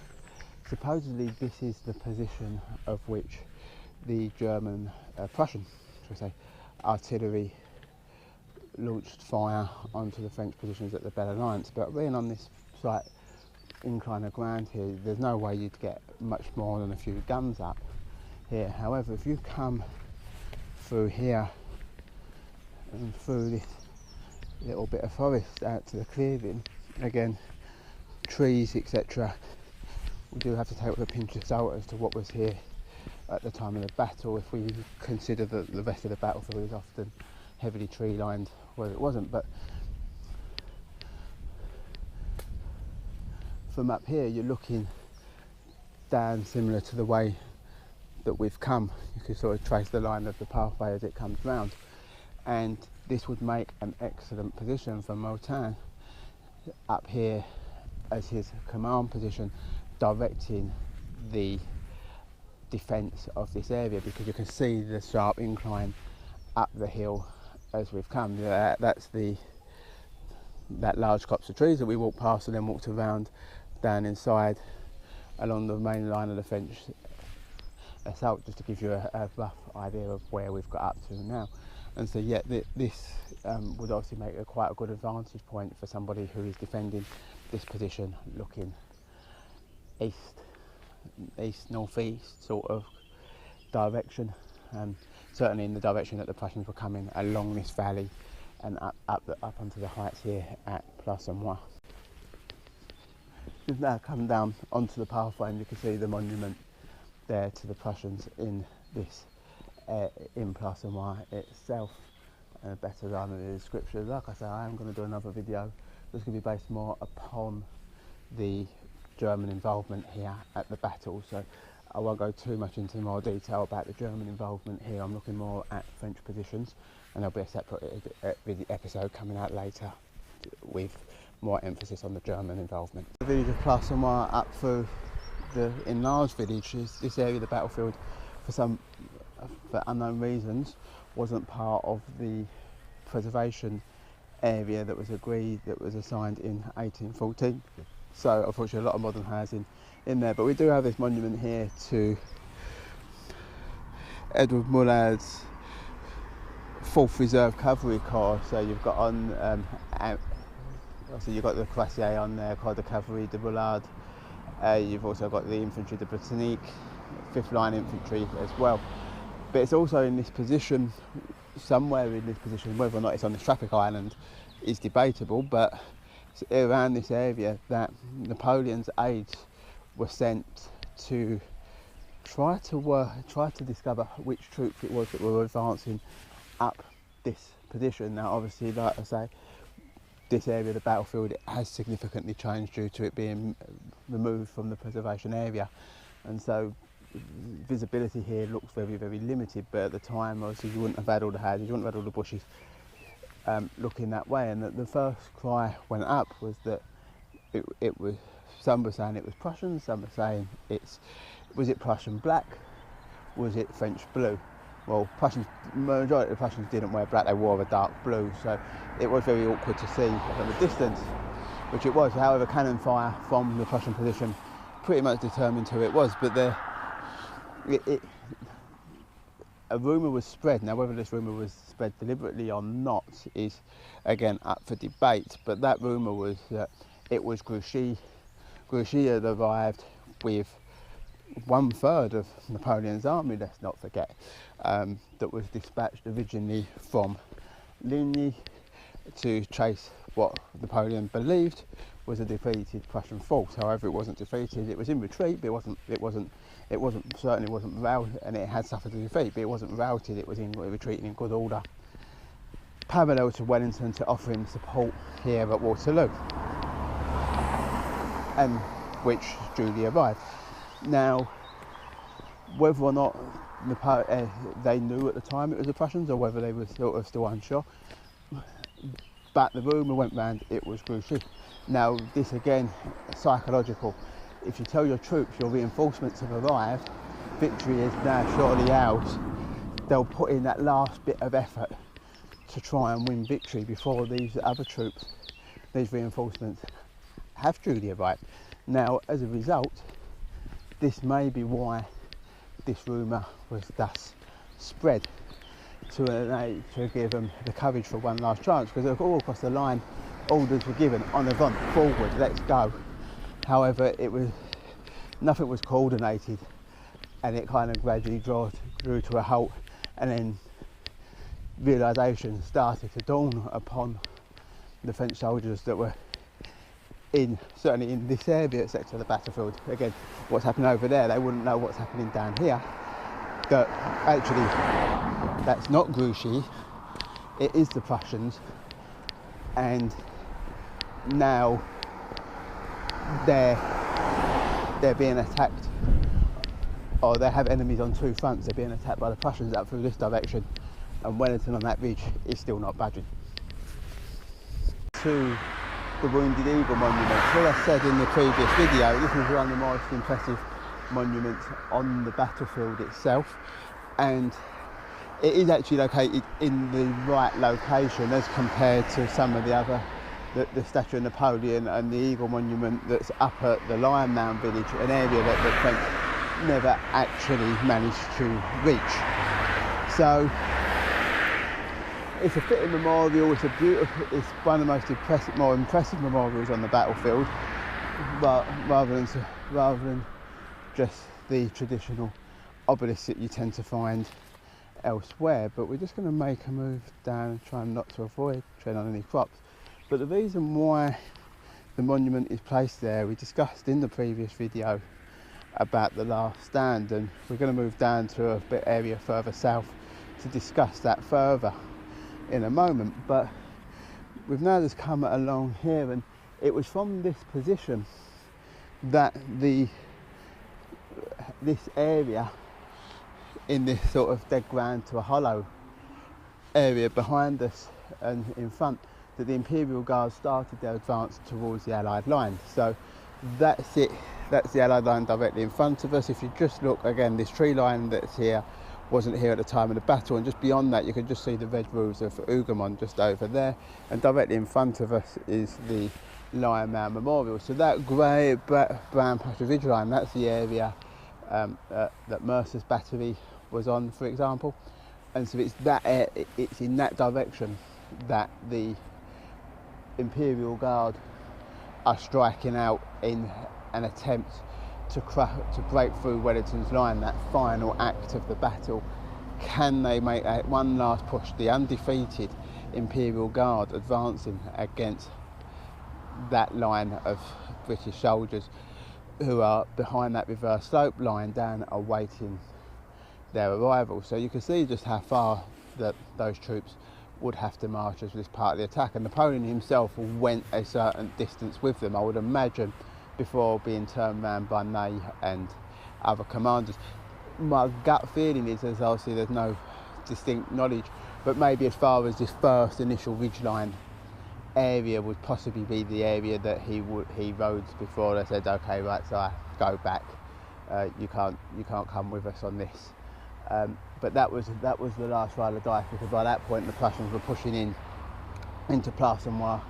supposedly this is the position of which the German, Prussian, shall I say, artillery launched fire onto the French positions at the Belle Alliance. But being on this slight incline of ground here, there's no way you'd get much more than a few guns up here. However, if you come through here and through this little bit of forest out to the clearing, again, trees, etc., we do have to take with a pinch of salt as to what was here at the time of the battle, if we consider that the rest of the battlefield is often heavily tree lined where it wasn't. But from up here you're looking down similar to the way that we've come. You can sort of trace the line of the pathway as it comes round, and this would make an excellent position for Wellington up here as his command position, directing the defence of this area, because you can see the sharp incline up the hill as we've come. That's that large copse of trees that we walked past and then walked around down inside along the main line of the French assault, just to give you a rough idea of where we've got up to now. And so yeah, this would obviously make quite a good advantage point for somebody who is defending this position, looking east northeast sort of direction, certainly in the direction that the Prussians were coming along this valley and up onto the heights here at Plassemaire. We've now come down onto the pathway, and you can see the monument there to the Prussians in this in Plassemaire itself, and a better line of the description. Like I say, I am going to do another video that's going to be based more upon the German involvement here at the battle, so I won't go too much into more detail about the German involvement here. I'm looking more at French positions, and there'll be a separate episode coming out later with more emphasis on the German involvement. The village of Plassemaire up through the enlarged village, is this area of the battlefield, for unknown reasons, wasn't part of the preservation area that was agreed, that was assigned in 1814. So unfortunately a lot of modern housing in there, but we do have this monument here to Edward Mullard's 4th Reserve Cavalry Corps. So you've got on so you've got the Cuirassiers on there, Corps de Cavalry de Bullard. You've also got the Infantry de Britannique, 5th Line Infantry as well. But it's also in this position, somewhere in this position, whether or not it's on this traffic island is debatable, but it's around this area that Napoleon's aides were sent to try to discover which troops it was that were advancing up this position. Now obviously, like I say, this area of the battlefield, it has significantly changed due to it being removed from the preservation area, and so visibility here looks very, very limited. But at the time, obviously, you wouldn't have had all the houses, you wouldn't have had all the bushes looking that way. And the first cry went up was that it was, some were saying it was Prussian, some were saying was it Prussian black, was it French blue? Well, majority of the Prussians didn't wear black, they wore a dark blue, so it was very awkward to see from a distance. which it was. However, cannon fire from the Prussian position pretty much determined who it was. But a rumour was spread. Now, whether this rumour was spread deliberately or not is, again, up for debate. But that rumour was that it was Grouchy. Grouchy had arrived with 1/3 of Napoleon's army, let's not forget, that was dispatched originally from Ligny to chase what Napoleon believed was a defeated Prussian force. However, it wasn't defeated. It was in retreat, but it certainly wasn't routed, and it had suffered a defeat, but it wasn't routed. It was retreating in good order, parallel to Wellington, to offer him support here at Waterloo, and which duly arrived. Now, whether or not they knew at the time it was the Prussians, or whether they were sort of still unsure, but the rumour went round it was Grouchy. Now, this again, psychological. If you tell your troops your reinforcements have arrived, victory is now surely ours, they'll put in that last bit of effort to try and win victory before these other troops, these reinforcements, have truly arrived. Now, as a result, this may be why this rumour was thus spread, to give them the courage for one last chance, because all across the line orders were given, on avant, forward, let's go. However, nothing was coordinated, and it kind of gradually drew to a halt, and then realisation started to dawn upon the French soldiers that were certainly in this area sector of the battlefield. Again, what's happening over there, they wouldn't know what's happening down here. That actually, that's not Grouchy, it is the Prussians, and now they're being attacked, or they have enemies on two fronts. They're being attacked by the Prussians out through this direction, and Wellington on that ridge is still not budging. To the Wounded Eagle Monument. As I said in the previous video, this is one of the most impressive monuments on the battlefield itself, and it is actually located in the right location as compared to some of the other, the statue of Napoleon and the Eagle Monument that's up at the Lion Mound village, an area that the French never actually managed to reach. So it's a fitting memorial. It's it's one of the most more impressive memorials on the battlefield, but rather than just the traditional obelisk that you tend to find elsewhere. But we're just going to make a move down and try not to avoid treading on any crops. But the reason why the monument is placed there, we discussed in the previous video about the last stand, and we're going to move down to a bit area further south to discuss that further in a moment. But we've now just come along here, and it was from this position that this area in this sort of dead ground to a hollow area behind us and in front, that the Imperial Guard started their advance towards the Allied line. So that's it, that's the Allied line directly in front of us. If you just look again, this tree line that's here wasn't here at the time of the battle, and just beyond that you can just see the red roofs of Hougoumont just over there, and directly in front of us is the Lion Mound Memorial. So that grey brown patch of ridgeline, that's the area that Mercer's battery was on, for example, and so it's in that direction that the Imperial Guard are striking out in an attempt to break through Wellington's line, that final act of the battle. Can they make one last push? The undefeated Imperial Guard advancing against that line of British soldiers who are behind that reverse slope, lying down, awaiting their arrival. So you can see just how far that those troops would have to march as this part of the attack, and Napoleon himself went a certain distance with them, I would imagine, before being turned around by Ney and other commanders. My gut feeling is, as obviously there's no distinct knowledge, but maybe as far as this first initial ridgeline area would possibly be the area that he rode before they said, okay, right, so I go back, you can't come with us on this. But that was the last roll of dice, because by that point the Prussians were pushing into Place Noire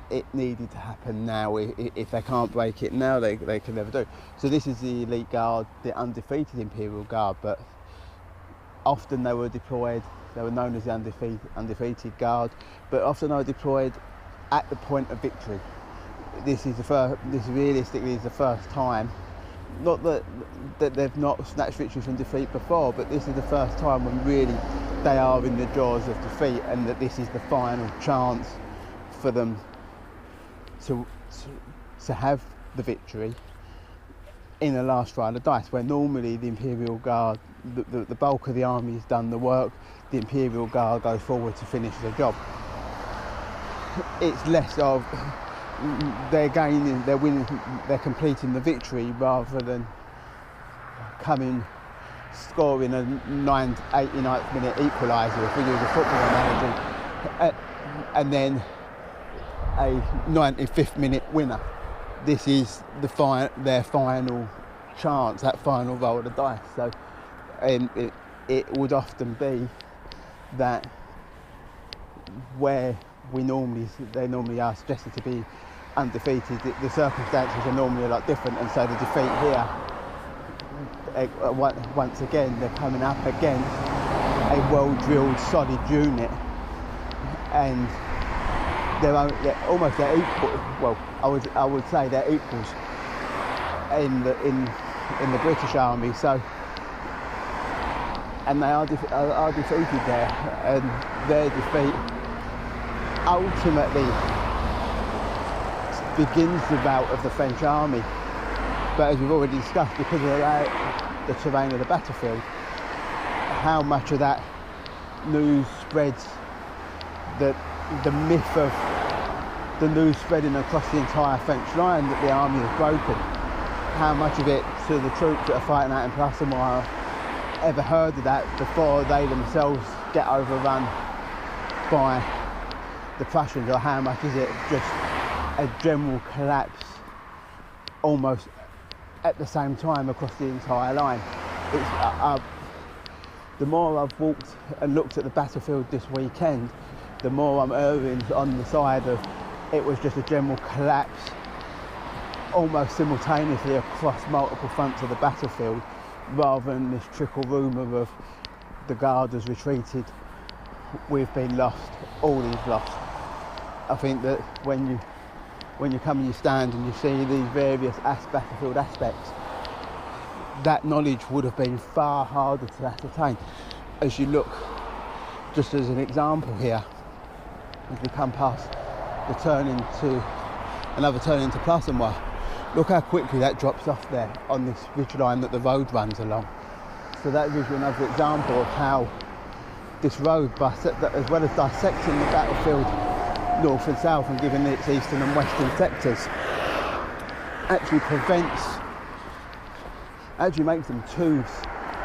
it needed to happen now. If they can't break it now, they can never do. So this is the elite guard, the undefeated Imperial Guard, but often they were deployed, they were known as the undefeated guard, but often they were deployed at the point of victory. This realistically is the first time, not that they've not snatched victory from defeat before, but this is the first time when really they are in the jaws of defeat, and that this is the final chance for them to have the victory in the last roll of dice, where normally the Imperial Guard, the bulk of the army has done the work, the Imperial Guard goes forward to finish the job. It's less of they're gaining, they're winning, they're completing the victory rather than scoring a 89th minute equaliser, if we use a football analogy, and then a 95th minute winner. This is their final chance, that final roll of the dice. So it would often be that where they normally are suggested to be undefeated, the circumstances are normally a lot different, and so the defeat here, once again, they're coming up against a well-drilled, solid unit, and they're equal. Well, I would say they're equals in the British Army. So, and they are defeated there, and their defeat ultimately begins the rout of the French army. But as we've already discussed, because of the terrain of the battlefield, how much of that news spreads, the myth of the news spreading across the entire French line that the army is broken, how much of it to the troops that are fighting out in Prussian ever heard of that before they themselves get overrun by the Prussians, or how much is it just a general collapse almost at the same time across the entire line? The more I've walked and looked at the battlefield this weekend, the more I'm erring on the side of it was just a general collapse almost simultaneously across multiple fronts of the battlefield, rather than this trickle rumour of the Guard has retreated, we've been lost, all is lost. I think that when you come and you stand and you see these various battlefield aspects, that knowledge would have been far harder to ascertain. As you look, just as an example here, as we come past another turn into Prussian, look how quickly that drops off there on this ridge line that the road runs along. So that gives you another example of how this road, as well as dissecting the battlefield north and south and giving its eastern and western sectors, actually makes them two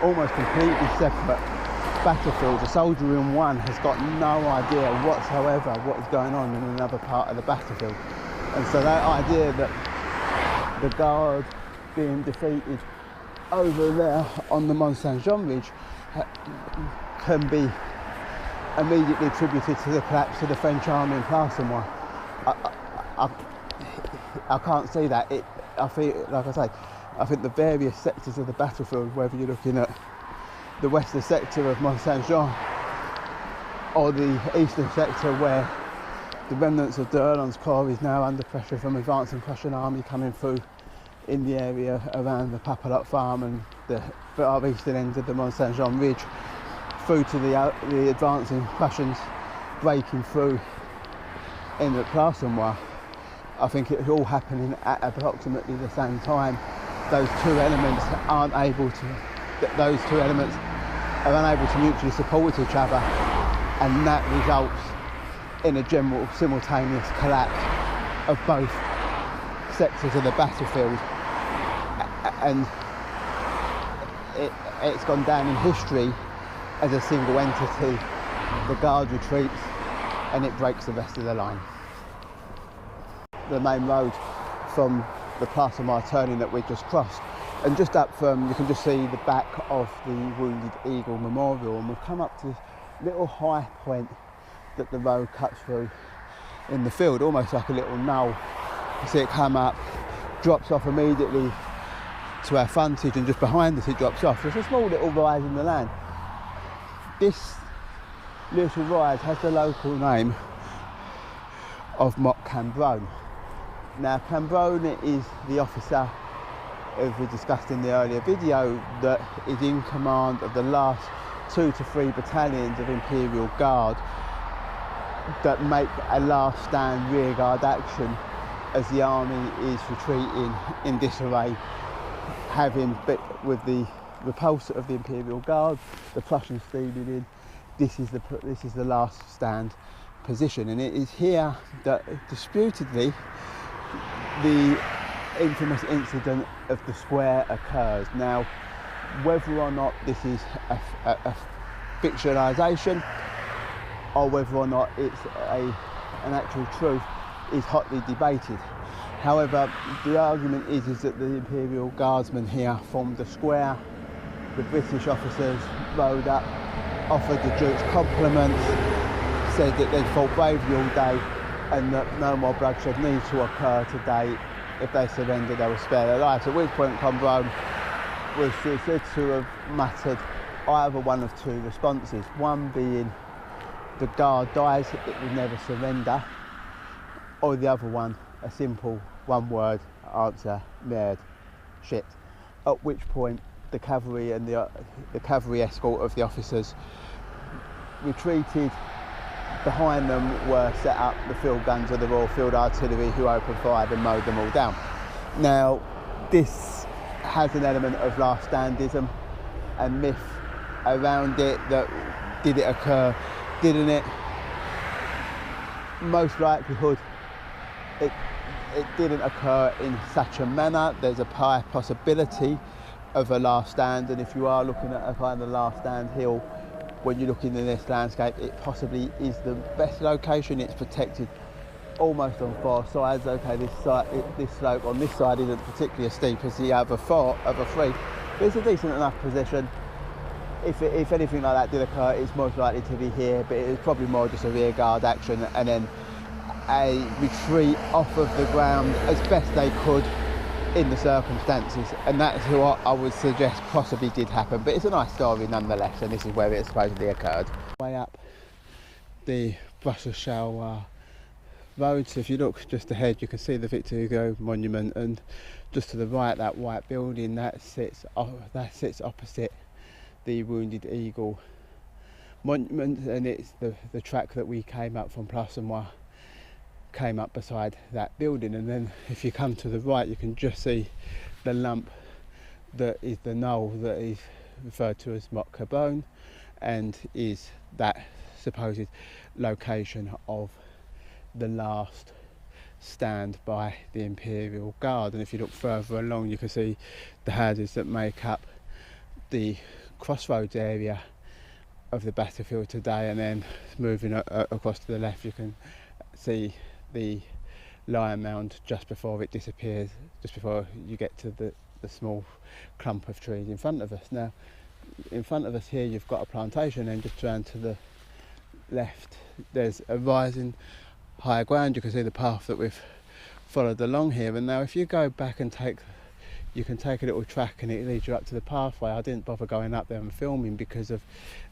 almost completely separate battlefields. A soldier in one has got no idea whatsoever what is going on in another part of the battlefield. And so that idea that the Guard being defeated over there on the Mont Saint-Jean ridge can be immediately attributed to the collapse of the French army in Plassenois. I can't see that. I feel, like I say, I think the various sectors of the battlefield, whether you're looking at the western sector of Mont Saint-Jean or the eastern sector where the remnants of d'Erlon's corps is now under pressure from advancing Prussian army coming through in the area around the Papelotte farm and the far eastern end of the Mont Saint-Jean ridge, through to the advancing Prussians breaking through in the Plassenois. I think it's all happening at approximately the same time. Those two elements are unable to mutually support each other, and that results in a general simultaneous collapse of both sectors of the battlefield, and it's gone down in history as a single entity. The Guard retreats and it breaks the rest of the line. The main road from the Plassenois turning that we just crossed, and just up from, you can just see the back of the Wounded Eagle Memorial, and we've come up to this little high point that the road cuts through, in the field, almost like a little knoll. You see it come up, drops off immediately to our frontage, and just behind us it drops off. There's a small little rise in the land. This little rise has the local name of Mock Cambronne. Now Cambronne is the officer, as we discussed in the earlier video, that is in command of the last 2 to 3 battalions of Imperial Guard that make a last stand rearguard action as the army is retreating in disarray, having with the repulse of the Imperial Guard, the Prussians steaming in. This is the last stand position, and it is here that disputedly the infamous incident of the square occurs. Now, whether or not this is a fictionalisation or whether or not it's an actual truth is hotly debated. However, the argument is that the Imperial Guardsmen here formed a square. The British officers rode up, offered the Duke's compliments, said that they'd fought bravely all day and that no more bloodshed needs to occur today. If they surrender, they will spare their lives. At which point Cambronne was said to have muttered either one of 2 responses. One being, the guard dies, it will never surrender, or the other one, a simple one-word answer, merde, shit. At which point the cavalry and the cavalry escort of the officers retreated. Behind them were set up the field guns of the Royal Field Artillery, who opened fire and mowed them all down. Now, this has an element of last standism and myth around it. That did it occur, didn't it? Most likelihood it didn't occur in such a manner. There's a high possibility of a last stand, and if you are looking at a kind of last stand hill, when you're looking in this landscape, it possibly is the best location. It's protected almost on 4 sides. Okay, this slope on this side isn't particularly as steep as the other 3, but it's a decent enough position. If anything like that did occur, it's most likely to be here, but it's probably more just a rear guard action and then a retreat off of the ground as best they could in the circumstances, and that's what I would suggest possibly did happen. But it's a nice story nonetheless, and this is where it supposedly occurred. Way up the Brussels road, so if you look just ahead you can see the Victor Hugo monument, and just to the right that white building that sits opposite the Wounded Eagle monument, and it's the track that we came up from Place came up beside that building. And then if you come to the right you can just see the lump that is the knoll that is referred to as Mock Cambronne, and is that supposed location of the last stand by the Imperial Guard. And if you look further along you can see the houses that make up the crossroads area of the battlefield today, and then moving across to the left you can see the Lion Mound just before it disappears, just before you get to the small clump of trees in front of us. Now, in front of us here you've got a plantation, and just around to the left there's a rising higher ground. You can see the path that we've followed along here, and now if you go back and you can take a little track and it leads you up to the pathway. I didn't bother going up there and filming because of,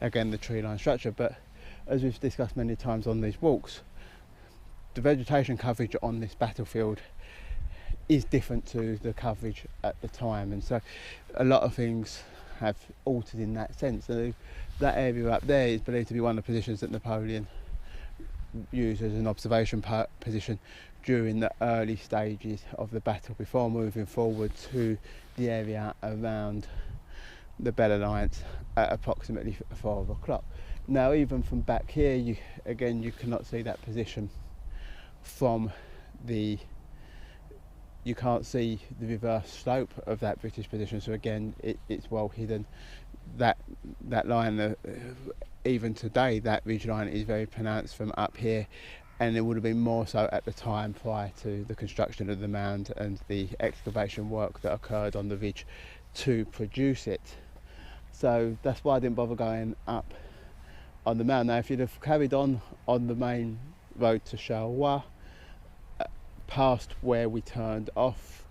again, the tree line structure, but as we've discussed many times on these walks, the vegetation coverage on this battlefield is different to the coverage at the time, and so a lot of things have altered in that sense. So that area up there is believed to be one of the positions that Napoleon used as an observation position during the early stages of the battle before moving forward to the area around the Belle Alliance at approximately 4 o'clock. Now, even from back here, you cannot see that position from you can't see the reverse slope of that British position, so again it's well hidden. That line, even today, that ridge line is very pronounced from up here, and it would have been more so at the time prior to the construction of the mound and the excavation work that occurred on the ridge to produce it. So that's why I didn't bother going up on the mound. Now, if you'd have carried on the main road to Charleroi, past where we turned off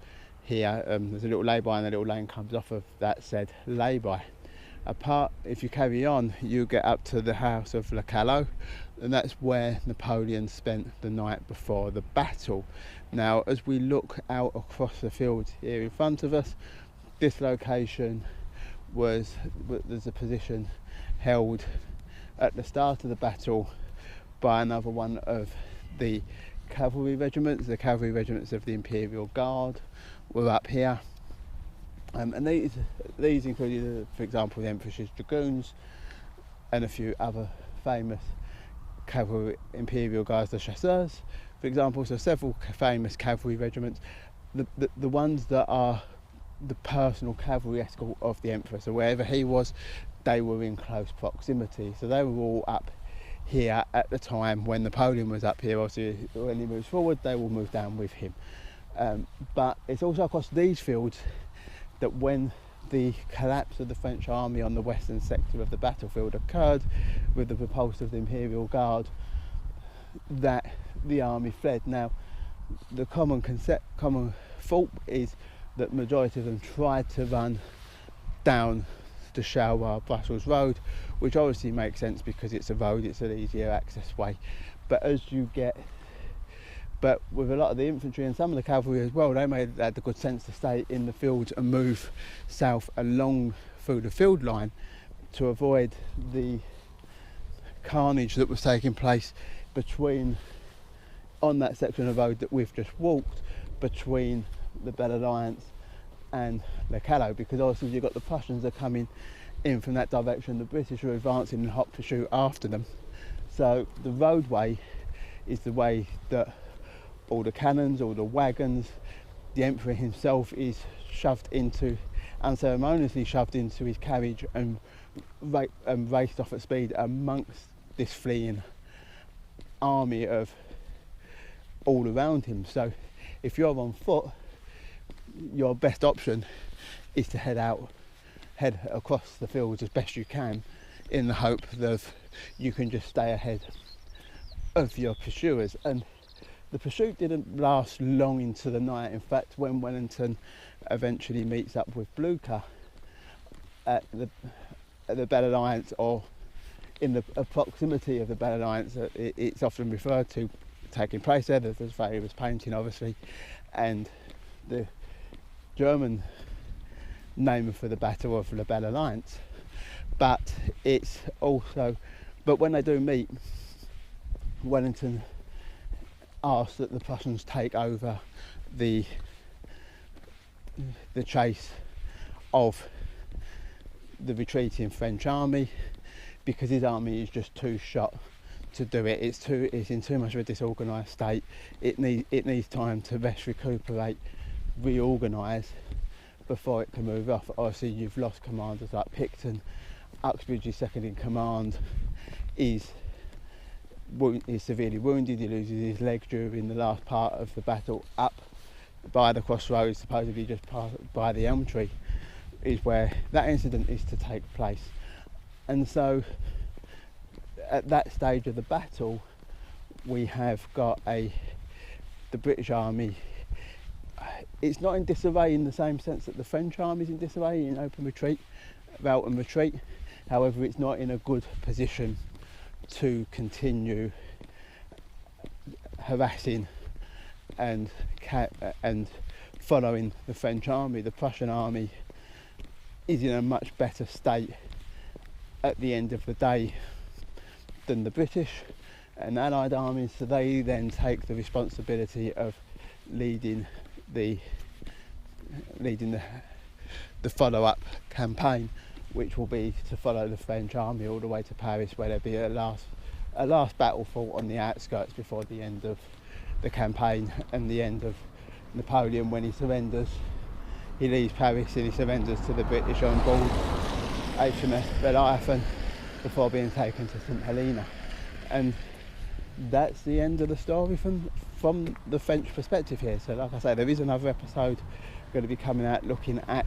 here. There's a little lay-by, and a little lane comes off of that said lay-by. If you carry on, you get up to the house of Le Calot, and that's where Napoleon spent the night before the battle. Now, as we look out across the fields here in front of us, this location there's a position held at the start of the battle by another one of the cavalry regiments. The cavalry regiments of the Imperial Guard were up here, and these included, for example, the Empress's Dragoons and a few other famous cavalry Imperial Guards, the Chasseurs, for example. So several famous cavalry regiments, the ones that are the personal cavalry escort of the Emperor. So wherever he was, they were in close proximity. So they were all up here at the time when Napoleon was up here. Obviously, when he moves forward, they will move down with him. But it's also across these fields that when the collapse of the French army on the western sector of the battlefield occurred, with the repulse of the Imperial Guard, that the army fled. Now, the common thought is that majority of them tried to run down the Charleroi-Brussels road, which obviously makes sense because it's a road, it's an easier access way. But with a lot of the infantry and some of the cavalry as well, they had the good sense to stay in the fields and move south along through the field line to avoid the carnage that was taking place on that section of road that we've just walked, between the Belle Alliance and Le Calot, because obviously you've got the Prussians are coming in from that direction, the British are advancing in hot pursuit after them. So the roadway is the way that all the cannons, all the wagons, the Emperor himself is unceremoniously shoved into his carriage and raced off at speed amongst this fleeing army of all around him. So if you're on foot, your best option is to head across the fields as best you can, in the hope that you can just stay ahead of your pursuers. And the pursuit didn't last long into the night. In fact, when Wellington eventually meets up with Blucher at the Belle Alliance, or in the proximity of the Belle Alliance, it's often referred to taking place there. There's various painting, obviously, and the German name for the Battle of the Belle Alliance. But when they do meet, Wellington asks that the Prussians take over the chase of the retreating French army, because his army is just too shot to do it. It's in too much of a disorganised state. It needs time to rest, recuperate, reorganise before it can move off. Obviously, you've lost commanders like Picton. Uxbridge's second in command is severely wounded. He loses his leg during the last part of the battle up by the crossroads, supposedly just by the elm tree, is where that incident is to take place. And so at that stage of the battle, we have got the British army. It's not in disarray in the same sense that the French army is in disarray, in open retreat, rout and retreat. However, it's not in a good position to continue harassing and following the French army. The Prussian army is in a much better state at the end of the day than the British and Allied armies, so they then take the responsibility of leading the follow-up campaign, which will be to follow the French army all the way to Paris, where there'll be a last battle fought on the outskirts before the end of the campaign and the end of Napoleon. When he surrenders, he leaves Paris and he surrenders to the British on board HMS Leviathan before being taken to St Helena. And that's the end of the story from the French perspective here. So like I say, there is another episode going to be coming out looking at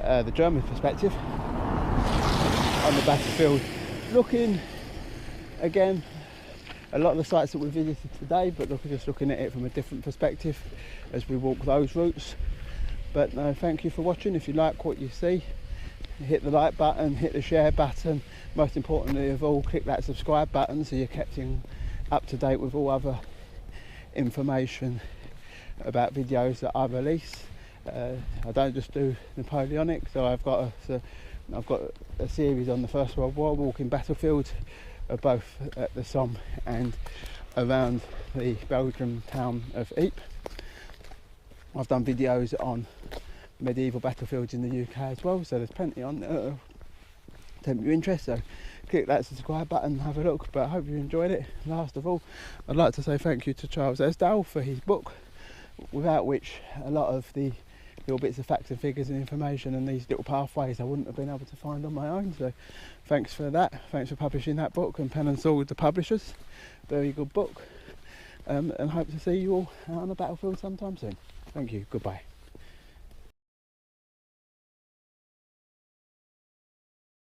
the German perspective on the battlefield, looking again a lot of the sites that we visited today, but just looking at it from a different perspective as we walk those routes. But no, thank you for watching. If you like what you see, hit the like button, hit the share button, most importantly of all, click that subscribe button so you're kept up to date with all other information about videos that I release. I don't just do Napoleonic, so I've got a series on the First World War, walking battlefields, both at the Somme and around the Belgian town of Ypres. I've done videos on medieval battlefields in the UK as well, so there's plenty on there. Tempt your interest, so click that subscribe button and have a look. But I hope you enjoyed it. Last of all, I'd like to say thank you to Charles Esdale for his book, without which a lot of the little bits of facts and figures and information and these little pathways I wouldn't have been able to find on my own. So thanks for that. Thanks for publishing that book, and Pen and Sword, the publishers. Very good book, and hope to see you all out on the battlefield sometime soon. Thank you. Goodbye.